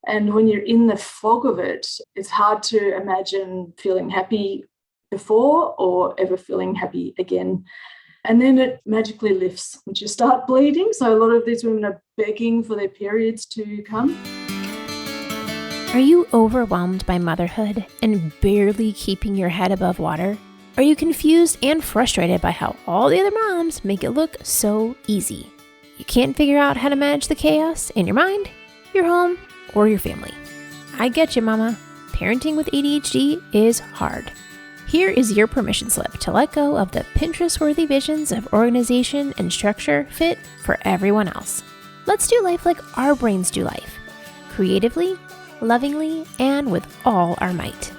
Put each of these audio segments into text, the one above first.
And when you're in the fog of it, it's hard to imagine feeling happy before or ever feeling happy again. And then it magically lifts once you start bleeding. So a lot of these women are begging for their periods to come. Are you overwhelmed by motherhood and barely keeping your head above water? Are you confused and frustrated by how all the other moms make it look so easy? You can't figure out how to manage the chaos in your mind, your home, or your family. I get you, mama. Parenting with ADHD is hard. Here is your permission slip to let go of the Pinterest-worthy visions of organization and structure fit for everyone else. Let's do life like our brains do life, creatively, lovingly, and with all our might.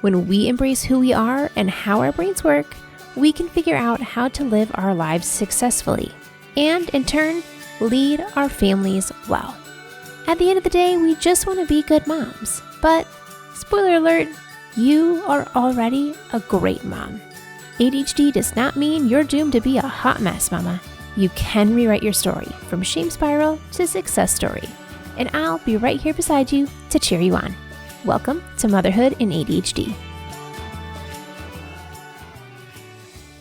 When we embrace who we are and how our brains work, we can figure out how to live our lives successfully and, in turn, lead our families well. At the end of the day, we just want to be good moms. But, spoiler alert, you are already a great mom. ADHD does not mean you're doomed to be a hot mess, mama. You can rewrite your story from shame spiral to success story. And I'll be right here beside you to cheer you on. Welcome to Motherhood in ADHD.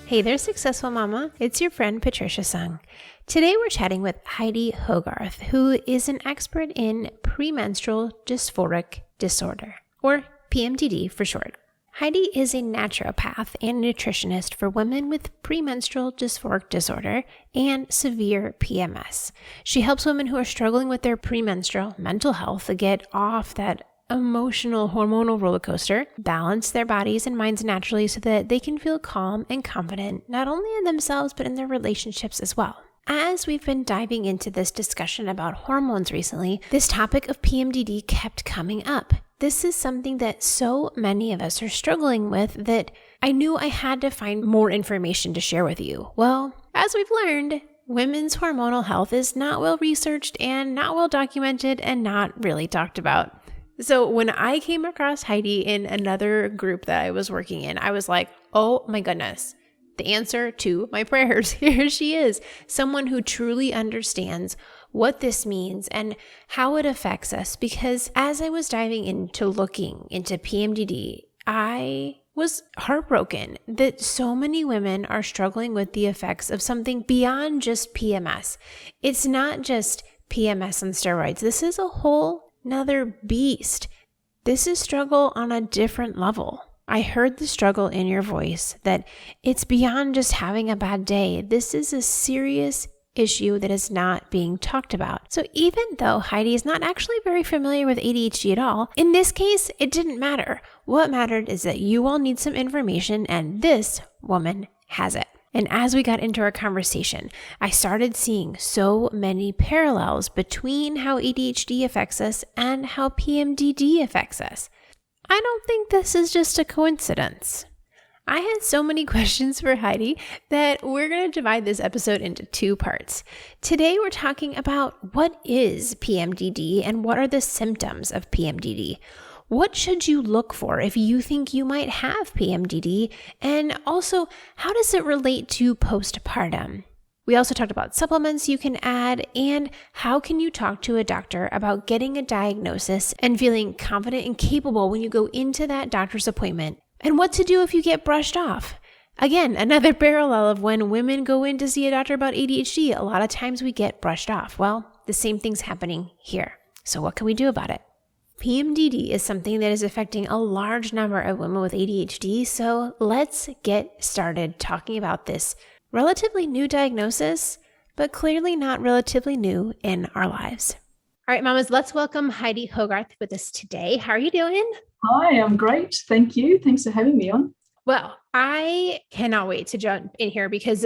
Hey there, successful mama. It's your friend Patricia Sung. Today we're chatting with Heidi Hogarth, who is an expert in premenstrual dysphoric disorder, or PMDD for short. Heidi is a naturopath and nutritionist for women with premenstrual dysphoric disorder and severe PMS. She helps women who are struggling with their premenstrual mental health to get off that emotional hormonal roller coaster, balance their bodies and minds naturally so that they can feel calm and confident, not only in themselves, but in their relationships as well. As we've been diving into this discussion about hormones recently, this topic of PMDD kept coming up. This is something that so many of us are struggling with that I knew I had to find more information to share with you. Well, as we've learned, women's hormonal health is not well researched and not well documented and not really talked about. So when I came across Heidi in another group that I was working in, I was like, oh my goodness, the answer to my prayers. Here she is, someone who truly understands what this means and how it affects us. Because as I was diving into looking into PMDD, I was heartbroken that so many women are struggling with the effects of something beyond just PMS. It's not just PMS and steroids. This is a whole another beast. This is struggle on a different level. I heard the struggle in your voice that it's beyond just having a bad day. This is a serious issue that is not being talked about. So even though Heidi is not actually very familiar with ADHD at all, in this case, it didn't matter. What mattered is that you all need some information and this woman has it. And as we got into our conversation, I started seeing so many parallels between how ADHD affects us and how PMDD affects us. I don't think this is just a coincidence. I had so many questions for Heidi that we're going to divide this episode into two parts. Today, we're talking about what is PMDD and what are the symptoms of PMDD. What should you look for if you think you might have PMDD? And also, how does it relate to postpartum? We also talked about supplements you can add and how can you talk to a doctor about getting a diagnosis and feeling confident and capable when you go into that doctor's appointment. And what to do if you get brushed off. Again, another parallel of when women go in to see a doctor about ADHD, a lot of times we get brushed off. Well, the same thing's happening here. So what can we do about it? PMDD is something that is affecting a large number of women with ADHD, so let's get started talking about this relatively new diagnosis, but clearly not relatively new in our lives. All right, mamas, let's welcome Heidi Hogarth with us today. How are you doing? Hi, I'm great. Thank you. Thanks for having me on. Well, I cannot wait to jump in here because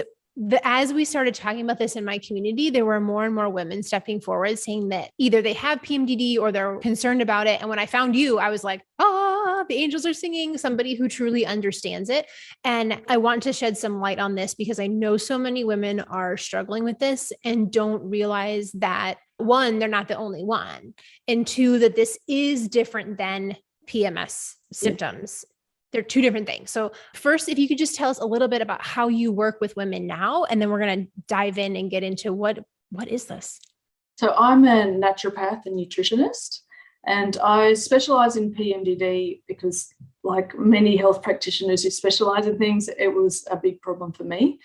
as we started talking about this in my community, there were more and more women stepping forward saying that either they have PMDD or they're concerned about it. And when I found you, I was like, the angels are singing, somebody who truly understands it. And I want to shed some light on this because I know so many women are struggling with this and don't realize that, one, they're not the only one. And two, that this is different than PMS symptoms. They're two different things. So first, if you could just tell us a little bit about how you work with women now, and then we're going to dive in and get into what is this? So I'm a naturopath and nutritionist, And I specialize in PMDD because, like many health practitioners who specialize in things, it was a big problem for me.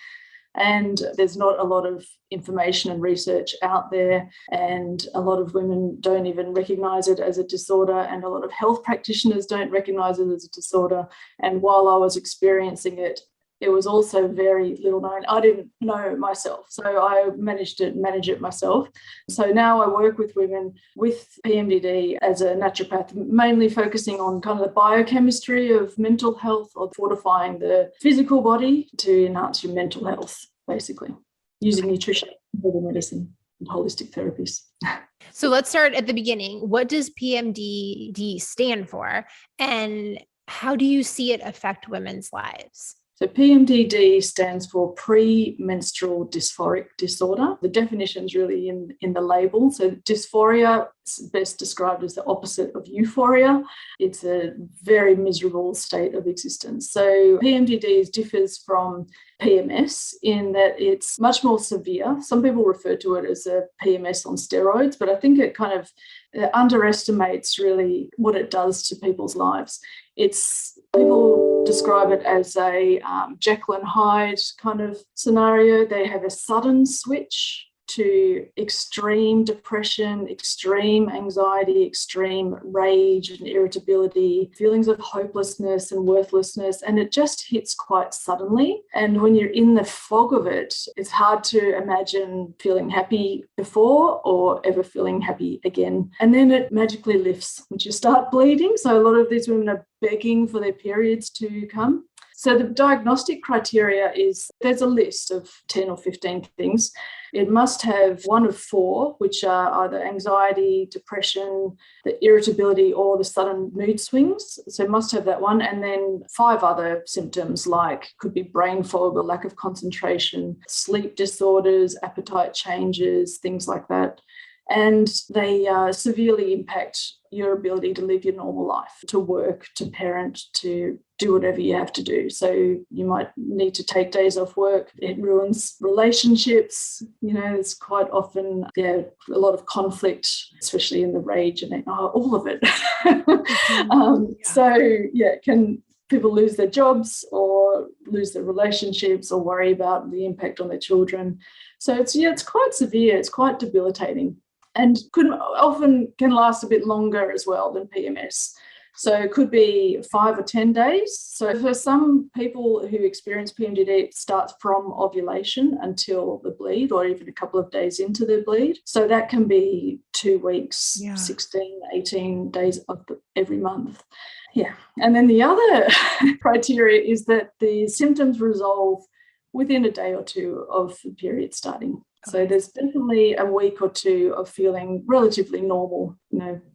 And there's not a lot of information and research out there, and a lot of women don't even recognize it as a disorder, and a lot of health practitioners don't recognize it as a disorder. And while I was experiencing it, it was also very little known. I didn't know myself, so I managed to manage it myself. So now I work with women with PMDD as a naturopath, mainly focusing on kind of the biochemistry of mental health, or fortifying the physical body to enhance your mental health, basically, using nutrition, herbal medicine, and holistic therapies. So let's start at the beginning. What does PMDD stand for, and how do you see it affect women's lives? So PMDD stands for premenstrual dysphoric disorder. The definition is really in the label. So dysphoria is best described as the opposite of euphoria. It's a very miserable state of existence. So PMDD differs from PMS in that it's much more severe. Some people refer to it as a PMS on steroids, but I think it kind of underestimates really what it does to people's lives. People describe it as a Jekyll and Hyde kind of scenario. They have a sudden switch to extreme depression, extreme anxiety, extreme rage and irritability, feelings of hopelessness and worthlessness, and it just hits quite suddenly. And when you're in the fog of it, it's hard to imagine feeling happy before or ever feeling happy again. And then it magically lifts once you start bleeding. So a lot of these women are begging for their periods to come. So the diagnostic criteria is there's a list of 10 or 15 things. It must have one of four, which are either anxiety, depression, the irritability, or the sudden mood swings. So it must have that one. And then 5 other symptoms, like could be brain fog or lack of concentration, sleep disorders, appetite changes, things like that. And they severely impact your ability to live your normal life, to work, to parent, to do whatever you have to do. So you might need to take days off work. It ruins relationships. You know, it's quite often, a lot of conflict, especially in the rage and all of it. Can people lose their jobs or lose their relationships or worry about the impact on their children. So it's quite severe. It's quite debilitating, and can last a bit longer as well than PMS. So it could be 5 or 10 days. So for some people who experience PMDD, it starts from ovulation until the bleed, or even a couple of days into the bleed. So that can be 2 weeks, 16, 18 days of every month. Yeah. And then the other criteria is that the symptoms resolve within a day or two of the period starting. So there's definitely a week or two of feeling relatively normal,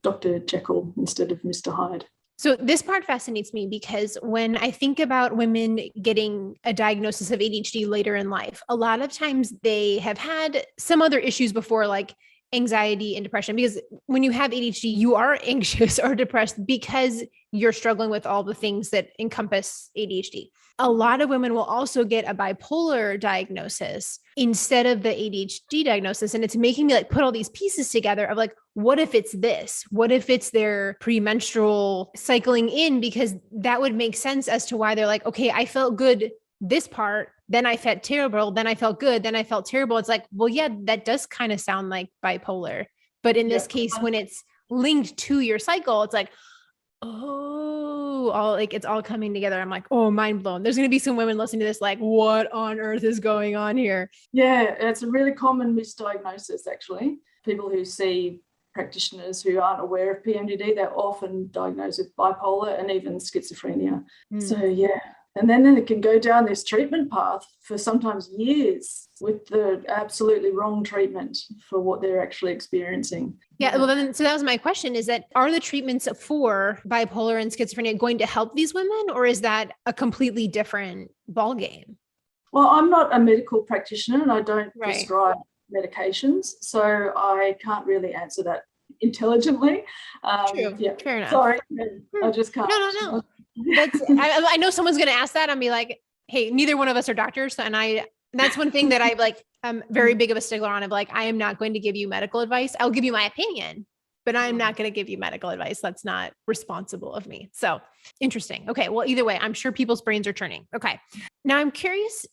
Dr. Jekyll instead of Mr. Hyde. So this part fascinates me because when I think about women getting a diagnosis of ADHD later in life, a lot of times they have had some other issues before, like anxiety and depression, because when you have ADHD, you are anxious or depressed because you're struggling with all the things that encompass ADHD. A lot of women will also get a bipolar diagnosis instead of the ADHD diagnosis. And it's making me put all these pieces together of what if it's this? What if it's their premenstrual cycling in? Because that would make sense as to why they're okay, I felt good this part, then I felt terrible, then I felt good, then I felt terrible. It's that does kind of sound like bipolar. But in this case, when it's linked to your cycle, it's it's all coming together. I'm mind blown. There's going to be some women listening to this what on earth is going on here? Yeah, it's a really common misdiagnosis, actually. People who see practitioners who aren't aware of PMDD, they're often diagnosed with bipolar and even schizophrenia. So, and then it can go down this treatment path for sometimes years with the absolutely wrong treatment for what they're actually experiencing. Yeah. Well, then, so that was my question, is that are the treatments for bipolar and schizophrenia going to help these women, or is that a completely different ballgame? Well, I'm not a medical practitioner and I don't prescribe medications, so I can't really answer that intelligently. True. Yeah. Fair enough. Sorry. I just can't. No. I know someone's going to ask that and be like, hey, neither one of us are doctors. And that's one thing that I'm very big of a stickler on, of I am not going to give you medical advice. I'll give you my opinion, but I'm not going to give you medical advice. That's not responsible of me. So interesting. Okay. Well, either way, I'm sure people's brains are turning. Okay. Now I'm curious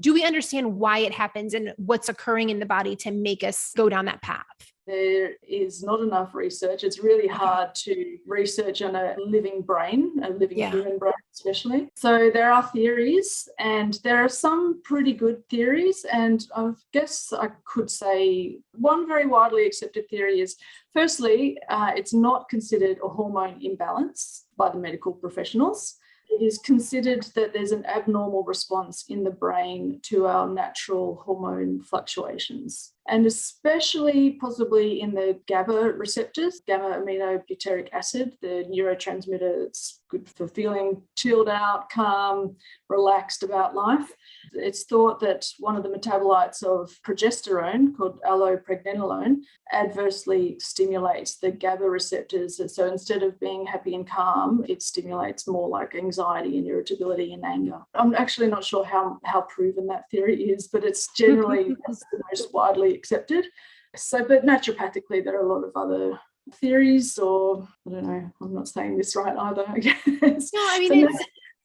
do we understand why it happens and what's occurring in the body to make us go down that path? There is not enough research. It's really hard to research on a living brain, a living human brain especially. So there are theories, and there are some pretty good theories. And I guess I could say one very widely accepted theory is, firstly, it's not considered a hormone imbalance by the medical professionals. It is considered that there's an abnormal response in the brain to our natural hormone fluctuations, and especially possibly in the GABA receptors, gamma aminobutyric acid, the neurotransmitter that's good for feeling chilled out, calm, relaxed about life. It's thought that one of the metabolites of progesterone, called allopregnanolone, adversely stimulates the GABA receptors. So instead of being happy and calm, it stimulates more like anxiety and irritability and anger. I'm actually not sure how proven that theory is, but it's generally the most widely accepted. So, but naturopathically, there are a lot of other theories, or I don't know, I'm not saying this right either, I guess. No, I mean,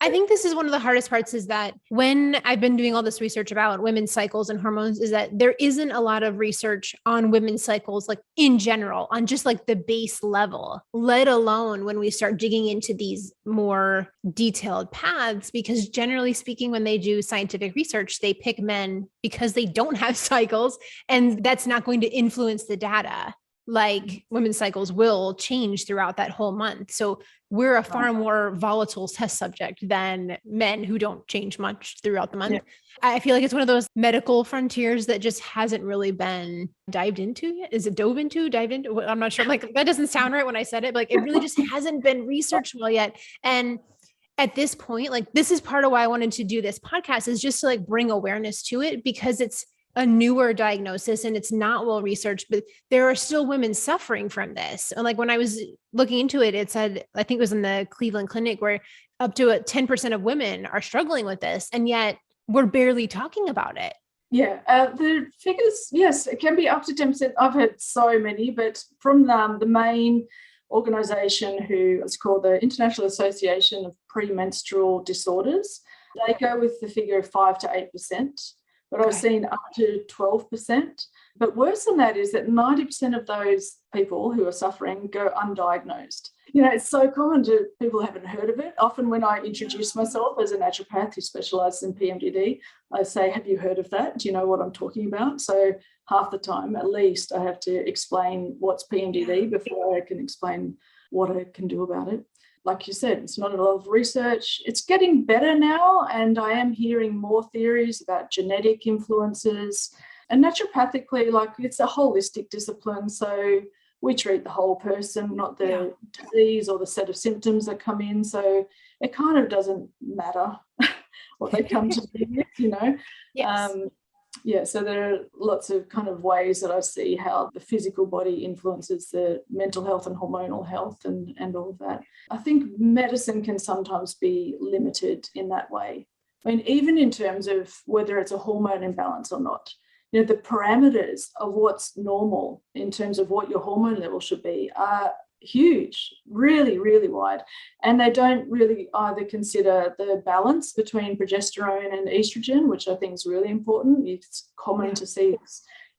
I think this is one of the hardest parts, is that when I've been doing all this research about women's cycles and hormones, is that there isn't a lot of research on women's cycles, like in general, on just like the base level, let alone when we start digging into these more detailed paths, because generally speaking, when they do scientific research, they pick men because they don't have cycles, and that's not going to influence the data. Like women's cycles will change throughout that whole month. So we're a far more volatile test subject than men who don't change much throughout the month. Yeah. I feel like it's one of those medical frontiers that just hasn't really been dived into yet. Is it dived into? I'm not sure. Like, that doesn't sound right when I said it, but like, it really just hasn't been researched well yet. And at this point, like, this is part of why I wanted to do this podcast, is just to like bring awareness to it, because it's a newer diagnosis and it's not well researched, but there are still women suffering from this. And like, when I was looking into it, it said, I think it was in the Cleveland Clinic, where up to 10% of women are struggling with this. And yet we're barely talking about it. Yeah, the figures, yes, it can be up to 10%. I've had so many, but from the main organization, who is called the International Association of Premenstrual Disorders, they go with the figure of 5 to 8%. But I've seen up to 12%. But worse than that is that 90% of those people who are suffering go undiagnosed. You know, it's so common to people who haven't heard of it. Often when I introduce myself as a naturopath who specialises in PMDD, I say, have you heard of that? Do you know what I'm talking about? So half the time, at least, I have to explain what's PMDD before I can explain what I can do about it. Like you said, it's not a lot of research. It's getting better now, and I am hearing more theories about genetic influences. And naturopathically, like, it's a holistic discipline. So we treat the whole person, not the disease or the set of symptoms that come in. So it kind of doesn't matter what they come to be with, you know. Yes. So there are lots of kind of ways that I see how the physical body influences the mental health and hormonal health and all of that. I think medicine can sometimes be limited in that way. I mean, even in terms of whether it's a hormone imbalance or not, you know, the parameters of what's normal in terms of what your hormone level should be are huge, really, really wide. And they don't really either consider the balance between progesterone and estrogen, which I think is really important. It's common to see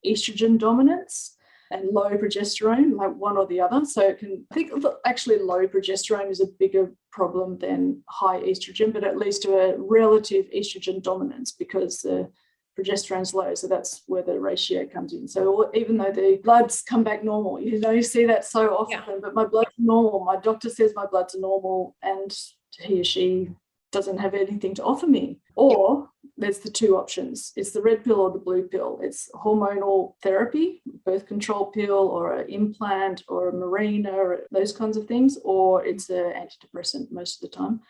estrogen dominance and low progesterone, like one or the other. So I think actually low progesterone is a bigger problem than high estrogen, but at least to a relative estrogen dominance, because the progesterone's low, so that's where the ratio comes in. So even though the bloods come back normal, you know, you see that so often, but my blood's normal, my doctor says my bloods are normal, and he or she doesn't have anything to offer me. Or there's the two options. It's the red pill or the blue pill. It's hormonal therapy, birth control pill, or an implant, or a Mirena, or those kinds of things, or it's an antidepressant most of the time,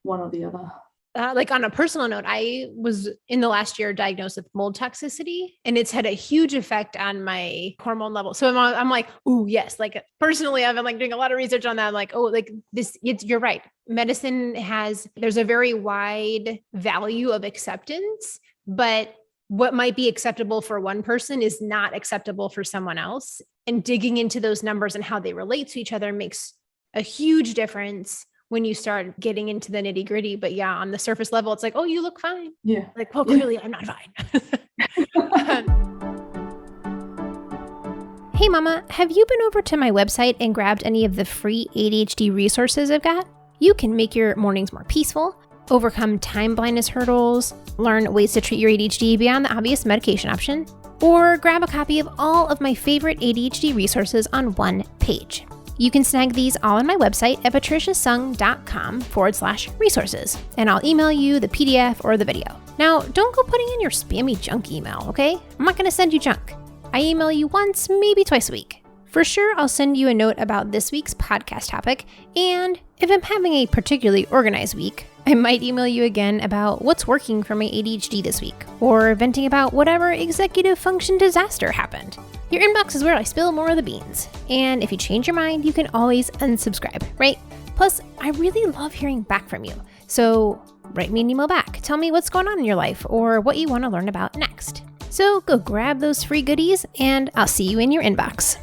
one or the other. Like, on a personal note, I was in the last year diagnosed with mold toxicity, and it's had a huge effect on my hormone level. So I'm like, ooh, yes. Like, personally, I've been like doing a lot of research on that. I'm like, oh, like this, you're right. Medicine there's a very wide value of acceptance, but what might be acceptable for one person is not acceptable for someone else. And digging into those numbers and how they relate to each other makes a huge difference when you start getting into the nitty gritty. But yeah, on the surface level, it's like, oh, you look fine. Yeah. Like, well, clearly I'm not fine. Hey, Mama, have you been over to my website and grabbed any of the free ADHD resources I've got? You can make your mornings more peaceful, overcome time blindness hurdles, learn ways to treat your ADHD beyond the obvious medication option, or grab a copy of all of my favorite ADHD resources on one page. You can snag these all on my website at patriciasung.com/resources, and I'll email you the PDF or the video. Now, don't go putting in your spammy junk email, okay? I'm not going to send you junk. I email you once, maybe twice a week. For sure, I'll send you a note about this week's podcast topic, and if I'm having a particularly organized week, I might email you again about what's working for my ADHD this week, or venting about whatever executive function disaster happened. Your inbox is where I spill more of the beans. And if you change your mind, you can always unsubscribe, right? Plus, I really love hearing back from you. So write me an email back. Tell me what's going on in your life or what you want to learn about next. So go grab those free goodies and I'll see you in your inbox.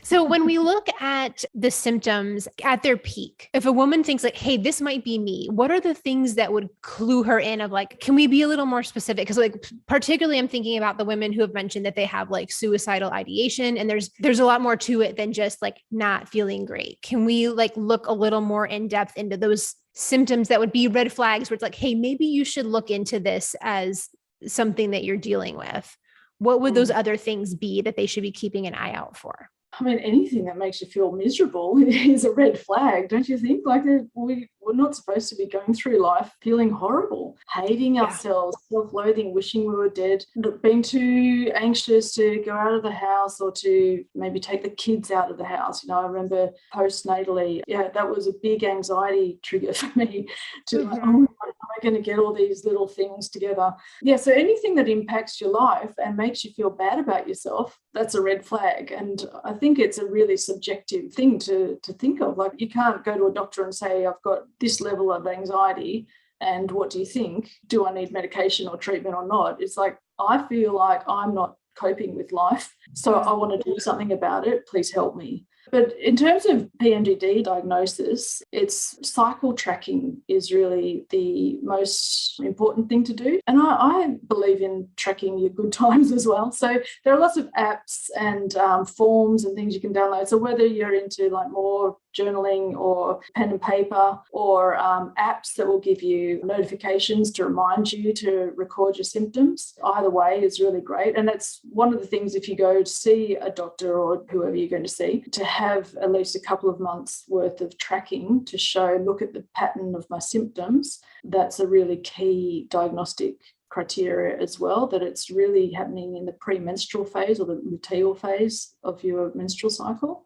So when we look at the symptoms at their peak, if a woman thinks like, hey, this might be me, what are the things that would clue her in of like, can we be a little more specific? Because like, particularly I'm thinking about the women who have mentioned that they have like suicidal ideation, and there's a lot more to it than just like not feeling great. Can we like look a little more in depth into those symptoms that would be red flags where it's like, hey, maybe you should look into this as something that you're dealing with? What would those other things be that they should be keeping an eye out for? I mean, anything that makes you feel miserable is a red flag, don't you think? Like, we're not supposed to be going through life feeling horrible, hating ourselves, self-loathing, wishing we were dead, being too anxious to go out of the house or to maybe take the kids out of the house. You know, I remember postnatally, that was a big anxiety trigger for me to like, oh, am I going to get all these little things together? Yeah, so anything that impacts your life and makes you feel bad about yourself, that's a red flag. And I think it's a really subjective thing to think of. Like, you can't go to a doctor and say, I've got this level of anxiety, and what do you think? Do I need medication or treatment or not? It's like, I feel like I'm not coping with life, so I want to do something about it. Please help me. But in terms of PMDD diagnosis, it's cycle tracking is really the most important thing to do. And I believe in tracking your good times as well. So there are lots of apps and forms and things you can download. So whether you're into like more journaling or pen and paper, or apps that will give you notifications to remind you to record your symptoms, either way is really great. And that's one of the things, if you go to see a doctor or whoever you're going to see, to have at least a couple of months worth of tracking to show, look at the pattern of my symptoms. That's a really key diagnostic criteria as well, that it's really happening in the premenstrual phase or the luteal phase of your menstrual cycle.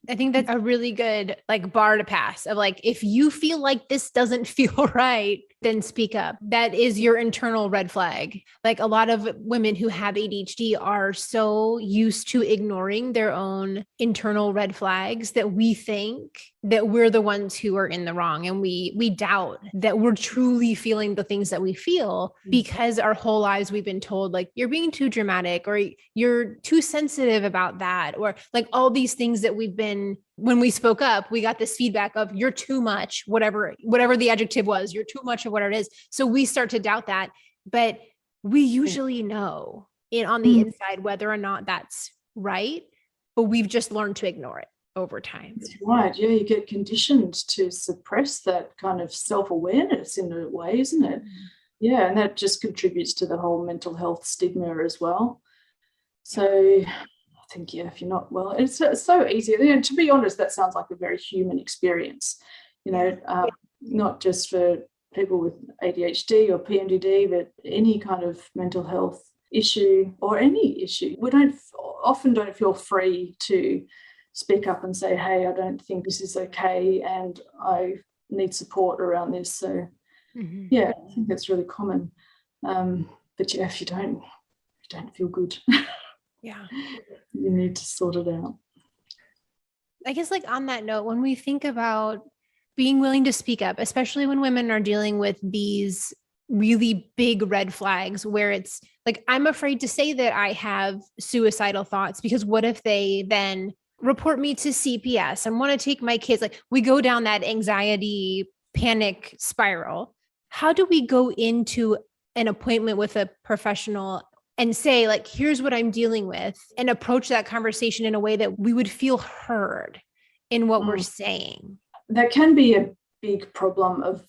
I think that's a really good like bar to pass of like, if you feel like this doesn't feel right, then speak up. That is your internal red flag. Like, a lot of women who have ADHD are so used to ignoring their own internal red flags that we think that we're the ones who are in the wrong. And we doubt that we're truly feeling the things that we feel, because our whole lives we've been told like, you're being too dramatic, or you're too sensitive about that, or like all these things that we've been. When we spoke up, we got this feedback of you're too much, whatever the adjective was, you're too much of whatever it is. So we start to doubt that, but we usually know on the inside whether or not that's right, but we've just learned to ignore it over time. That's right. Yeah, you get conditioned to suppress that kind of self-awareness in a way, isn't it? Yeah, and that just contributes to the whole mental health stigma as well. So I think, if you're not well, it's so easy. And to be honest, that sounds like a very human experience, not just for people with ADHD or PMDD, but any kind of mental health issue or any issue. We often don't feel free to speak up and say, hey, I don't think this is okay and I need support around this. So, I think that's really common. But if you don't feel good. Yeah. You need to sort it out. I guess like on that note, when we think about being willing to speak up, especially when women are dealing with these really big red flags where it's like, I'm afraid to say that I have suicidal thoughts because what if they then report me to CPS and want to take my kids? Like we go down that anxiety panic spiral. How do we go into an appointment with a professional and say, like, here's what I'm dealing with, and approach that conversation in a way that we would feel heard in what we're saying? That can be a big problem of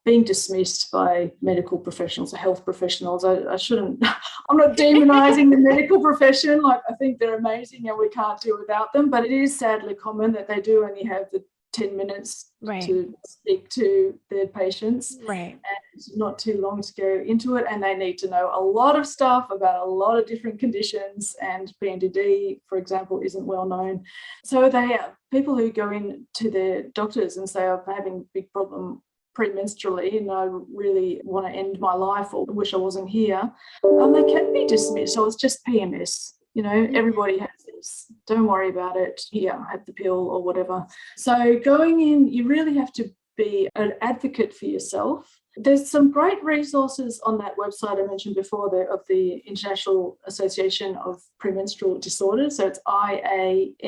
being dismissed by medical professionals or health professionals. I shouldn't, I'm not demonizing the medical profession. Like, I think they're amazing and we can't do without them, but it is sadly common that they do only have the 10 minutes to speak to their patients, and it's not too long to go into it, and they need to know a lot of stuff about a lot of different conditions, and PMDD, for example, isn't well known. So they are people who go in to their doctors and say, I'm having a big problem premenstrually and I really want to end my life or wish I wasn't here, they can be dismissed. Oh, it's just PMS. Everybody has this. Don't worry about it. Yeah, have the pill or whatever. So going in, you really have to be an advocate for yourself. There's some great resources on that website I mentioned before of the International Association of Premenstrual Disorders. So it's IAP.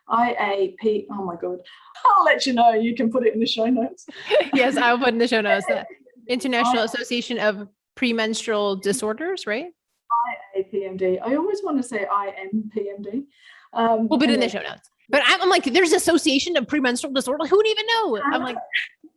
Oh my God. I'll let you know. You can put it in the show notes. Yes, I'll put in the show notes. The International Association of Premenstrual Disorders, right? PMD. I always want to say IMPMD. We'll put it in the show notes. But I'm like, there's Association of Premenstrual Disorder. Who would even know? I'm like,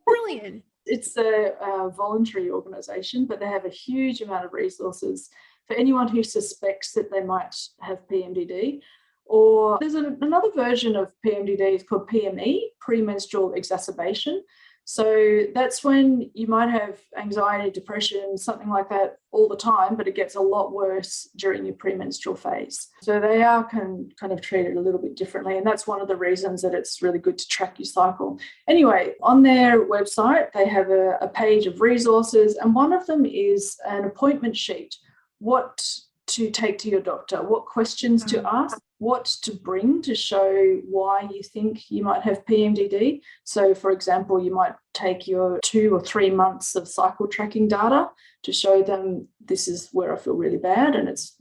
brilliant. It's a voluntary organization, but they have a huge amount of resources for anyone who suspects that they might have PMDD. Or there's another version of PMDD, it's called PME, premenstrual exacerbation. So that's when you might have anxiety, depression, something like that all the time, but it gets a lot worse during your premenstrual phase. So they are kind of treated a little bit differently. And that's one of the reasons that it's really good to track your cycle. Anyway, on their website, they have a page of resources, and one of them is an appointment sheet. What to take to your doctor, what questions to ask, what to bring to show why you think you might have PMDD. So, for example, you might take your 2 or 3 months of cycle tracking data to show them this is where I feel really bad and it's,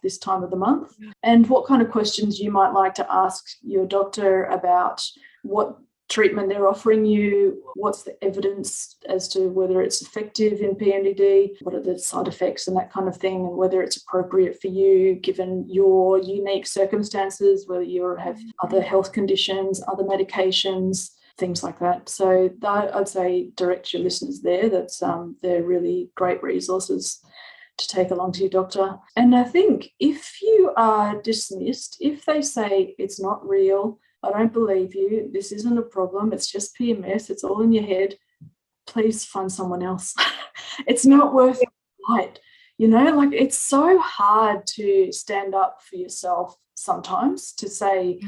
this time of the month. And what kind of questions you might like to ask your doctor about what treatment they're offering you, what's the evidence as to whether it's effective in PMDD, what are the side effects and that kind of thing, and whether it's appropriate for you given your unique circumstances, whether you have other health conditions, other medications, things like that. So I'd say direct your listeners there. They're really great resources to take along to your doctor. And I think if you are dismissed, if they say it's not real, I don't believe you, this isn't a problem, it's just PMS, it's all in your head, please find someone else. It's not worth the fight. It's so hard to stand up for yourself sometimes, to say,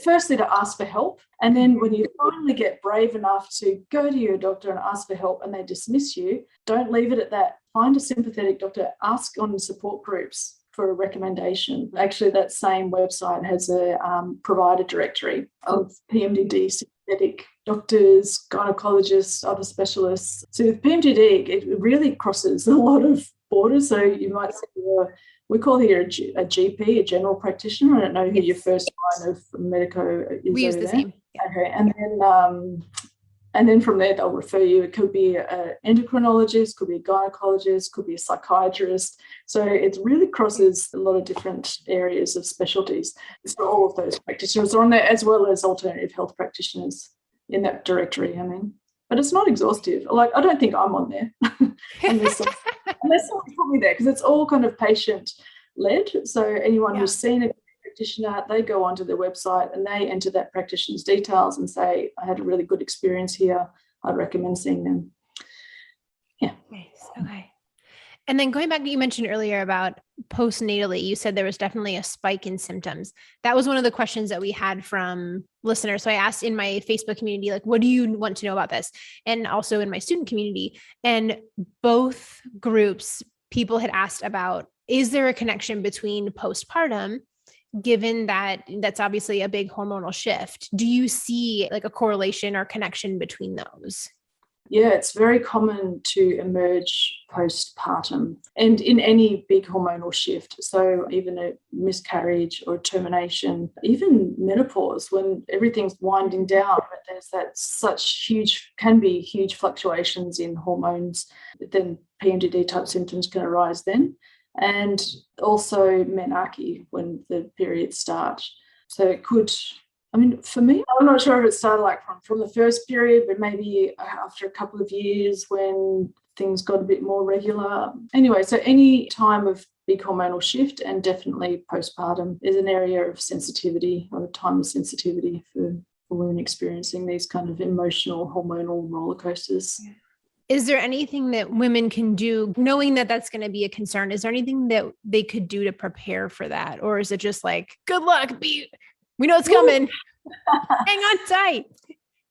firstly to ask for help, and then when you finally get brave enough to go to your doctor and ask for help and they dismiss you, don't leave it at that. Find a sympathetic doctor, ask on support groups for a recommendation. Actually, that same website has a provider directory of PMDD sympathetic doctors, gynecologists, other specialists. So with PMDD, it really crosses a lot of borders. So you might see we call here a GP, a general practitioner. I don't know who your first line of medico is. We use the same. Okay, and then from there they'll refer you. It could be an endocrinologist, could be a gynecologist, could be a psychiatrist. So it really crosses a lot of different areas of specialties. So all of those practitioners are on there, as well as alternative health practitioners in that directory. But it's not exhaustive. Like, I don't think I'm on there unless someone put me there, because it's all kind of patient-led. So anyone who's seen a practitioner, they go onto their website and they enter that practitioner's details and say, I had a really good experience here, I'd recommend seeing them. Yeah. Nice. Okay. And then going back to, you mentioned earlier about postnatally, you said there was definitely a spike in symptoms. That was one of the questions that we had from listeners. So I asked in my Facebook community, like, what do you want to know about this? And also in my student community. And both groups, people had asked about, is there a connection between postpartum, given that that's obviously a big hormonal shift? Do you see like a correlation or connection between those? Yeah, it's very common to emerge postpartum and in any big hormonal shift. So even a miscarriage or termination, even menopause, when everything's winding down, but there's can be huge fluctuations in hormones, then PMDD type symptoms can arise then. And also menarche when the periods start. So it could, for me, I'm not sure if it started like from the first period, but maybe after a couple of years when things got a bit more regular. Anyway, so any time of big hormonal shift and definitely postpartum is an area of sensitivity or a time of sensitivity for women experiencing these kind of emotional hormonal roller coasters. Yeah. Is there anything that women can do, knowing that that's going to be a concern? Is there anything that they could do to prepare for that? Or is it just like, good luck, we know it's coming. Hang on tight.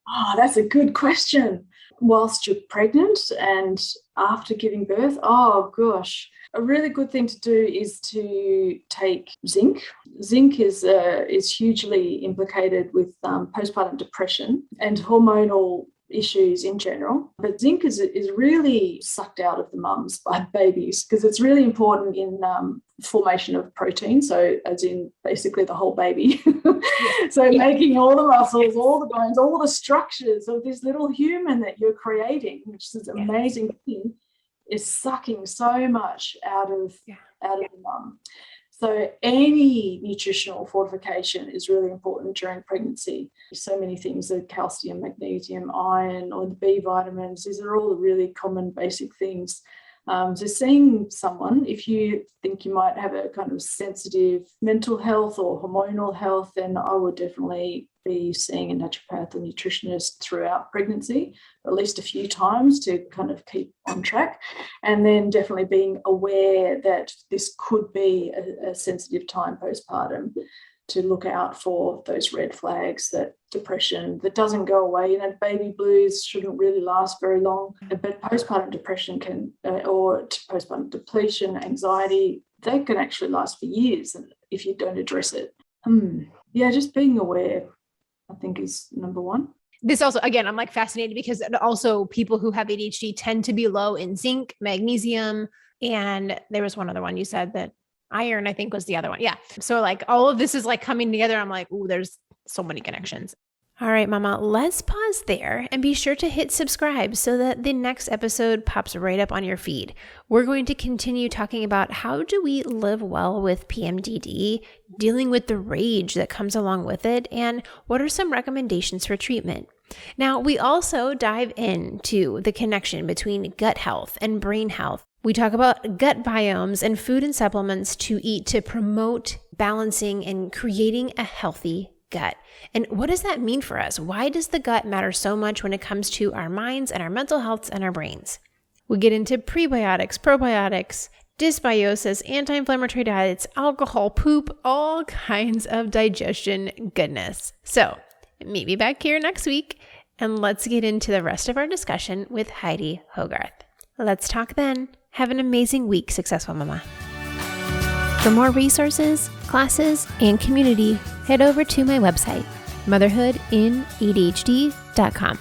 Oh, that's a good question. Whilst you're pregnant and after giving birth, oh gosh, a really good thing to do is to take zinc. Zinc is hugely implicated with postpartum depression and hormonal issues in general, but zinc is really sucked out of the mums by babies because it's really important in formation of protein, so as in basically the whole baby. Making all the muscles, all the bones, all the structures of this little human that you're creating, which is an amazing thing, is sucking so much out of the mum. So any nutritional fortification is really important during pregnancy. So many things, the calcium, magnesium, iron, or the B vitamins, these are all the really common basic things. So seeing someone, if you think you might have a kind of sensitive mental health or hormonal health, then I would definitely be seeing a naturopath or nutritionist throughout pregnancy, at least a few times to kind of keep on track. And then definitely being aware that this could be a sensitive time postpartum, to look out for those red flags, that depression that doesn't go away. Baby blues shouldn't really last very long, but postpartum depression can, or postpartum depletion, anxiety, they can actually last for years if you don't address it. Just being aware, I think, is number one. This also, again, I'm like fascinated because also people who have ADHD tend to be low in zinc, magnesium, and there was one other one you said that iron, I think, was the other one. Yeah. So like all of this is like coming together. I'm like, ooh, there's so many connections. All right, Mama, let's pause there and be sure to hit subscribe so that the next episode pops right up on your feed. We're going to continue talking about how do we live well with PMDD, dealing with the rage that comes along with it, and what are some recommendations for treatment. Now, we also dive into the connection between gut health and brain health. We talk about gut biomes and food and supplements to eat to promote balancing and creating a healthy gut. And what does that mean for us? Why does the gut matter so much when it comes to our minds and our mental health and our brains? We get into prebiotics, probiotics, dysbiosis, anti-inflammatory diets, alcohol, poop, all kinds of digestion goodness. So meet me back here next week and let's get into the rest of our discussion with Heidi Hogarth. Let's talk then. Have an amazing week, Successful Mama. For more resources, classes, and community, head over to my website, motherhoodinadhd.com.